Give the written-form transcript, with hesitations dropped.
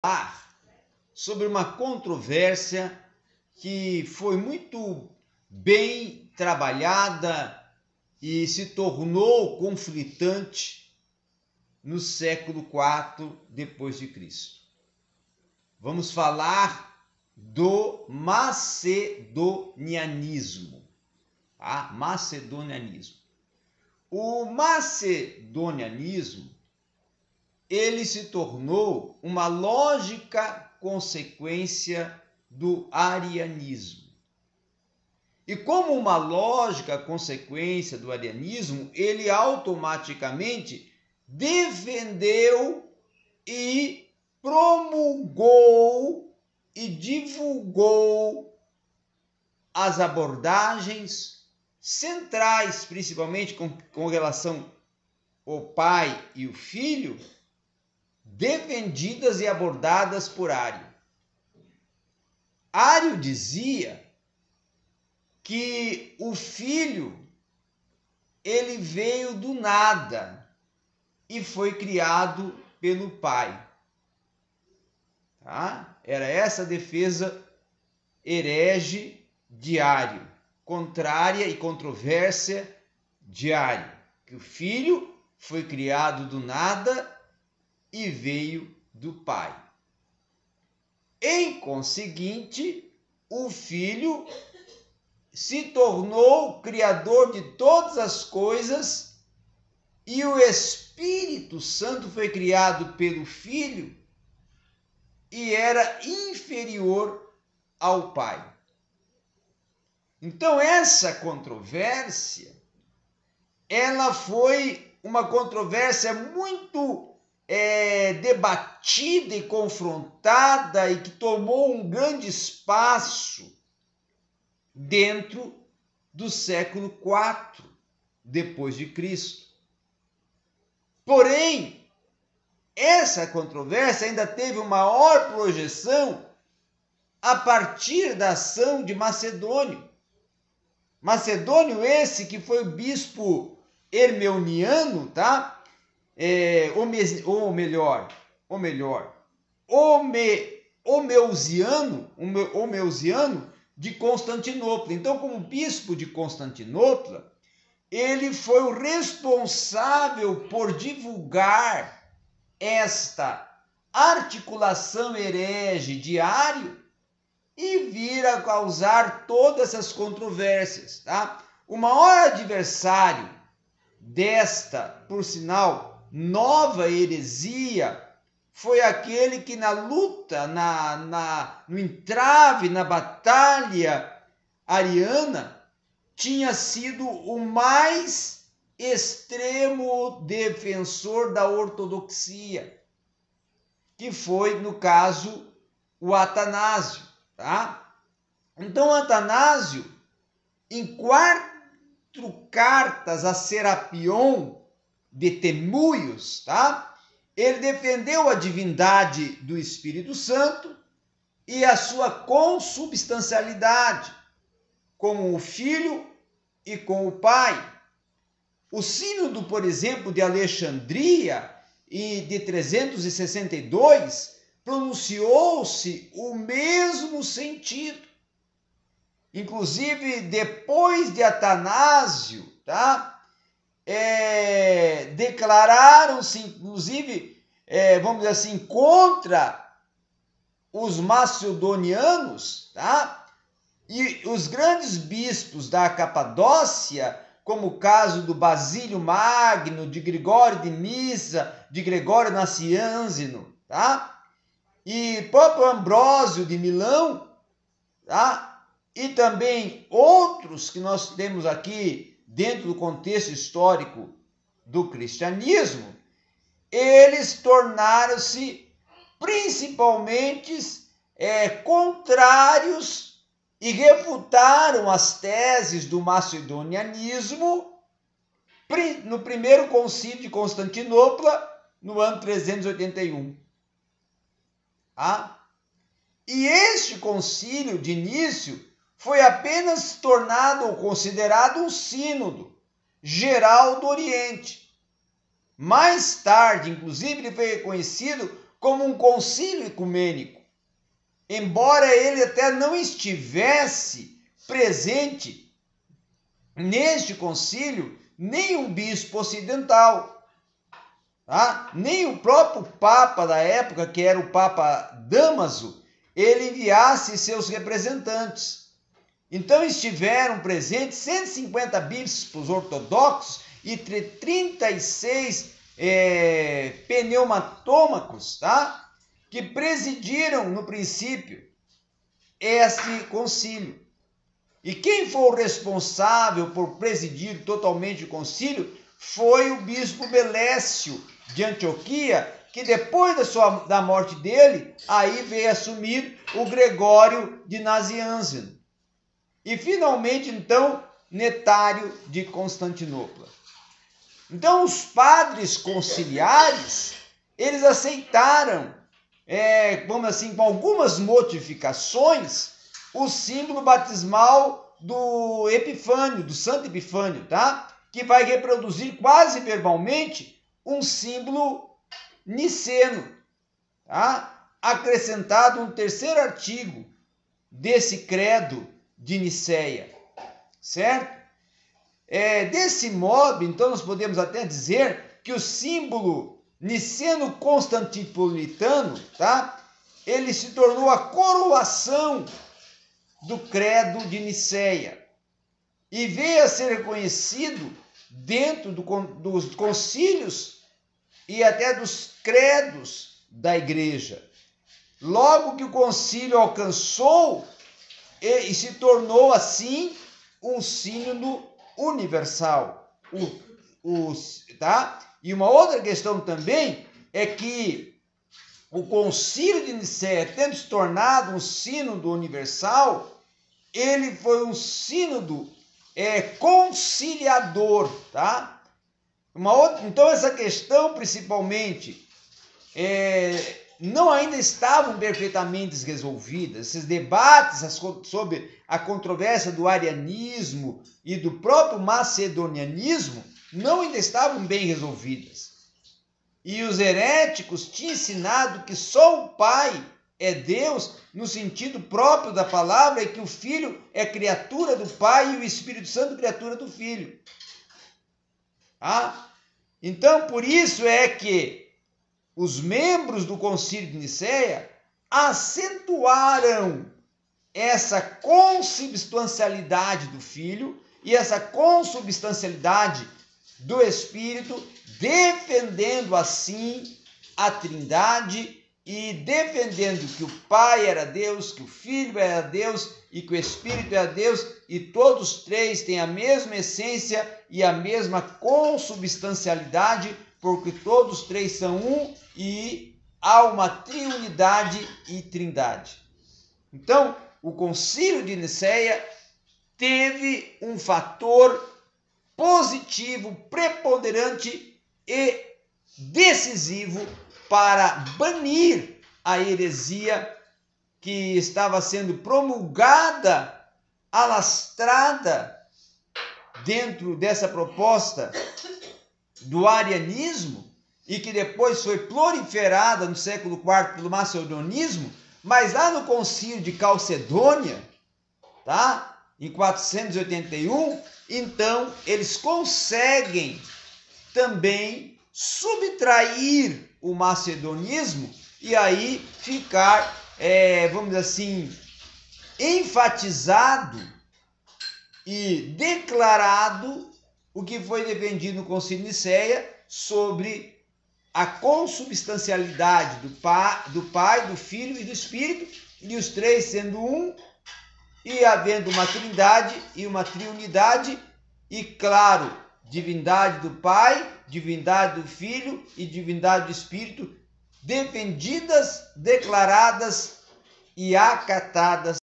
falar sobre uma controvérsia que foi muito bem trabalhada e se tornou conflitante no século IV depois de Cristo. Vamos falar do macedonianismo. Tá? Macedonianismo. O macedonianismo, ele se tornou uma lógica consequência do arianismo. E como uma lógica consequência do arianismo, ele automaticamente defendeu e promulgou e divulgou as abordagens centrais, principalmente com relação ao pai e o filho, defendidas e abordadas por Ário. Ário dizia que o filho ele veio do nada e foi criado pelo pai. Tá? Era essa a defesa herege de Ário, contrária e controvérsia de Ário, que o filho foi criado do nada e veio do pai. Em conseguinte, o filho se tornou criador de todas as coisas e o Espírito Santo foi criado pelo filho e era inferior ao pai. Então essa controvérsia, ela foi uma controvérsia muito debatida e confrontada e que tomou um grande espaço dentro do século IV depois de Cristo. Porém, essa controvérsia ainda teve uma maior projeção a partir da ação de Macedônio. Macedônio esse que foi o bispo hermeuniano, tá? Homeusiano de Constantinopla. Então, como bispo de Constantinopla, ele foi o responsável por divulgar esta articulação herege de Ário e vir a causar todas essas controvérsias. Tá? O maior adversário desta, por sinal, nova heresia foi aquele que na luta, no entrave, na batalha ariana, tinha sido o mais extremo defensor da ortodoxia, que foi, no caso, o Atanásio. Tá? Então, Atanásio, em 4 cartas a Serapion de Temuios, tá? Ele defendeu a divindade do Espírito Santo e a sua consubstancialidade, como o Filho e com o Pai. O Sínodo, por exemplo, de Alexandria, de 362, pronunciou-se o mesmo sentido. Inclusive, depois de Atanásio, tá? Declararam-se, inclusive, vamos dizer assim, contra os macedonianos, tá? E os grandes bispos da Capadócia, como o caso do Basílio Magno, de Gregório de Nissa, de Gregório Nacianzeno, tá? E Papa Ambrósio de Milão, tá? E também outros que nós temos aqui dentro do contexto histórico do cristianismo, eles tornaram-se principalmente contrários e refutaram as teses do macedonianismo no primeiro concílio de Constantinopla, no ano 381. E este concílio de início foi apenas tornado ou considerado um sínodo geral do Oriente. Mais tarde, inclusive, ele foi reconhecido como um concílio ecumênico, embora ele até não estivesse presente neste concílio, nem um bispo ocidental, tá? Nem o próprio Papa da época, que era o Papa Dámaso, ele enviasse seus representantes. Então estiveram presentes 150 bispos ortodoxos e 36 pneumatômacos, tá? Que presidiram no princípio este concílio. E quem foi o responsável por presidir totalmente o concílio foi o bispo Belécio de Antioquia, que depois da morte dele, aí veio assumir o Gregório de Nazianzen. E finalmente, então, Netário de Constantinopla. Então, os padres conciliares, eles aceitaram, vamos assim, com algumas modificações, o símbolo batismal do Epifânio, do Santo Epifânio, tá? Que vai reproduzir quase verbalmente um símbolo niceno, tá? Acrescentado um terceiro artigo desse credo de Niceia, certo? Desse modo, então, nós podemos até dizer que o símbolo niceno-constantinopolitano, tá? Ele se tornou a coroação do credo de Niceia e veio a ser reconhecido dentro dos concílios e até dos credos da igreja. Logo que o concílio alcançou e se tornou assim um sínodo universal, tá? E uma outra questão também é que o concílio de Nicéia, tendo se tornado um sínodo universal, ele foi um sínodo conciliador, tá? Então essa questão principalmente não ainda estavam perfeitamente resolvidas. Esses debates sobre a controvérsia do arianismo e do próprio macedonianismo não ainda estavam bem resolvidas. E os heréticos tinham ensinado que só o Pai é Deus no sentido próprio da palavra e que o Filho é criatura do Pai e o Espírito Santo criatura do Filho. Então, por isso é que os membros do Concílio de Nicéia acentuaram essa consubstancialidade do Filho e essa consubstancialidade do Espírito, defendendo assim a Trindade e defendendo que o Pai era Deus, que o Filho era Deus e que o Espírito era Deus, e todos os três têm a mesma essência e a mesma consubstancialidade, porque todos os três são um e há uma triunidade e trindade. Então, o Concílio de Nicéia teve um fator positivo, preponderante e decisivo para banir a heresia que estava sendo promulgada, alastrada dentro dessa proposta do arianismo e que depois foi proliferada no século IV pelo macedonismo, mas lá no Concílio de Calcedônia, tá? Em 481, então eles conseguem também subtrair o macedonismo e aí ficar, vamos dizer assim, enfatizado e declarado o que foi defendido no Concílio de Nicéia sobre a consubstancialidade do Pai, do Filho e do Espírito, e os três sendo um, e havendo uma trindade e uma triunidade, e claro, divindade do Pai, divindade do Filho e divindade do Espírito, defendidas, declaradas e acatadas